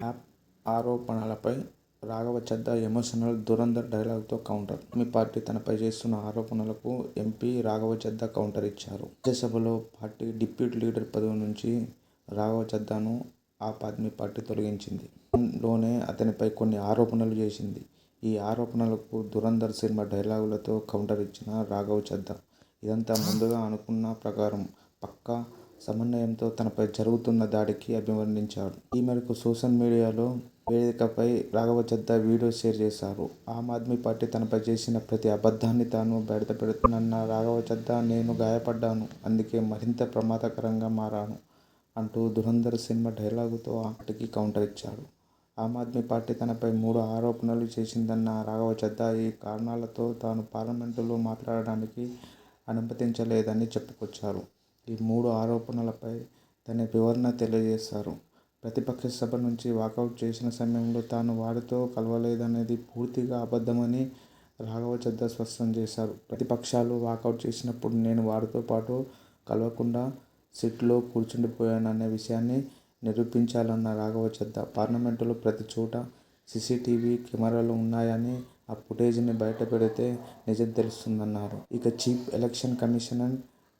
App ఆరోపణలపై Raghava Chadha emotional 'Dhurandhar' డైలాగ్తో counter. Aam Aadmi party తనపై చేస్తున్న ఆరోపణలకు ఎంపీ రాఘవ చద్దా కౌంటర్ ఇచ్చారు. రాజ్యసభలో పార్టీ డిప్యూటీ లీడర్ పదవి నుంచి రాఘవ చద్దాను ఆమ్ ఆద్మీ పార్టీ తొలగించింది. లోనే అతనిపై కొన్ని ఆరోపణలు చేసింది. ఈ ఆరోపణలకు 'ధురంధర్' సినిమా డైలాగులతో కౌంటర్ ఇచ్చిన రాఘవ చద్దా, ఇదంతా ముందుగా అనుకున్న ప్రకారం, పక్కా సమన్వయంతో తనపై జరుగుతున్న దాడికి అభివర్ణించాడు. ఈ మేరకు సోషల్ మీడియాలో వేదికపై రాఘవ చద్దా వీడియో షేర్ చేశారు. ఆమ్ ఆద్మీ పార్టీ తనపై చేసిన ప్రతి అబద్ధాన్ని తాను బయటపెడుతానన్న రాఘవ చద్దా, నేను గాయపడ్డాను, అందుకే మరింత ప్రమాదకరంగా మారాను అంటూ 'ధురంధర్' సినిమా డైలాగుతో ఆ పార్టీకి కౌంటర్ ఇచ్చాడు. ఆమ్ ఆద్మీ పార్టీ తనపై 3 ఆరోపణలు చేసిందన్న రాఘవ చద్దా, ఈ కారణాలతో తాను పార్లమెంటులో మాట్లాడడానికి అనుమతించలేదని చెప్పుకొచ్చారు. ఈ 3 ఆరోపణలపై తన వివరణ తెలియజేశారు. ప్రతిపక్ష సభ నుంచి వాకౌట్ చేసిన సమయంలో తాను వారితో కలవలేదనేది పూర్తిగా అబద్ధమని రాఘవ చద్దా స్పష్టం చేశారు. ప్రతిపక్షాలు వాకౌట్ చేసినప్పుడు నేను వారితో పాటు కలవకుండా సీట్లో కూర్చుండిపోయాననే విషయాన్ని నిరూపించాలన్న రాఘవ చద్దా, పార్లమెంటులో ప్రతి చోటా సీసీటీవీ కెమెరాలు ఉన్నాయని, ఆ ఫుటేజీని బయటపెడితే నిజం తెలుస్తుందన్నారు. ఇక chief election commissioner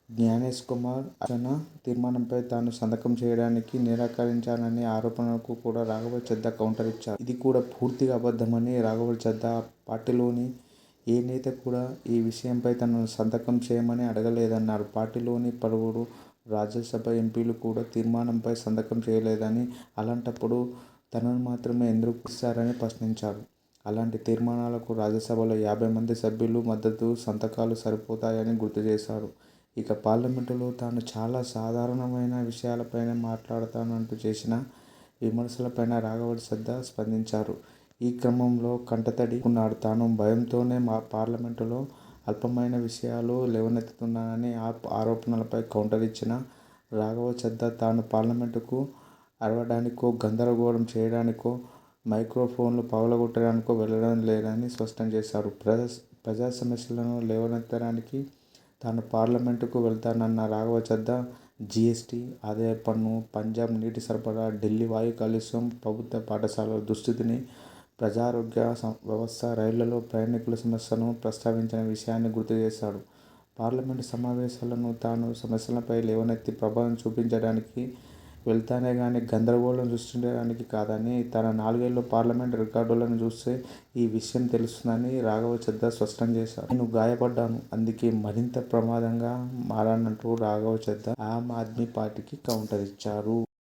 Gyanesh Kumar అర్చన తీర్మానంపై తాను సంతకం చేయడానికి నిరాకరించాననే ఆరోపణలకు కూడా రాఘవ చద్దా కౌంటర్ ఇచ్చారు. ఇది కూడా పూర్తిగా అబద్ధమని రాఘవ చద్దా, పార్టీలోని ఏ నేత కూడా ఈ విషయంపై తనను సంతకం చేయమని అడగలేదన్నారు. పార్టీలోని పలువురు రాజ్యసభ ఎంపీలు కూడా తీర్మానంపై సంతకం చేయలేదని, అలాంటప్పుడు తనను మాత్రమే ఎందుకు ఇస్తారని ప్రశ్నించారు. అలాంటి తీర్మానాలకు రాజ్యసభలో 50 మంది సభ్యుల మద్దతు సంతకాలు సరిపోతాయని గుర్తు చేశారు. ఇక పార్లమెంటులో తాను చాలా సాధారణమైన విషయాలపైనే మాట్లాడతానంటూ చేసిన విమర్శలపైన రాఘవ చద్దా స్పందించారు. ఈ క్రమంలో కంటతడి పెట్టుకున్నాడు. తాను భయంతోనే పార్లమెంటులో అల్పమైన విషయాలు లేవనెత్తుతున్నానని ఆరోపణలపై కౌంటర్ ఇచ్చిన రాఘవ చద్దా, తాను పార్లమెంటుకు అరవడానికో, గందరగోళం చేయడానికో, మైక్రోఫోన్లు పగలగొట్టడానికో వెళ్లడం లేదని స్పష్టం చేశారు. ప్రజా సమస్యలను లేవనెత్తడానికి తాను పార్లమెంటుకు వెళ్తానన్న రాఘవ చద్దా, జీఎస్టీ, ఆదాయపు పన్ను, పంజాబ్ నీటి సరఫరా, ఢిల్లీ వాయు కాలుష్యం, ప్రభుత్వ పాఠశాలల దుస్థితిని, ప్రజారోగ్య వ్యవస్థ, రైళ్లలో ప్రయాణికుల సమస్యలను ప్రస్తావించిన విషయాన్ని గుర్తు చేశాడు. పార్లమెంటు సమావేశాలకు తాను సమస్యలపై లేవనెత్తి ప్రభావం చూపించడానికి వెళ్తానే గానీ గందరగోళం సృష్టించడానికి కాదని, తన 4 ఏళ్ల పార్లమెంటు రికార్డులను చూస్తే ఈ విషయం తెలుస్తుందని రాఘవ చద్దా స్పష్టం చేశారు. నేను గాయపడ్డాను, అందుకే మరింత ప్రమాదంగా మారానంటూ రాఘవ చద్దా ఆమ్ ఆద్మీ పార్టీకి కౌంటర్ ఇచ్చారు.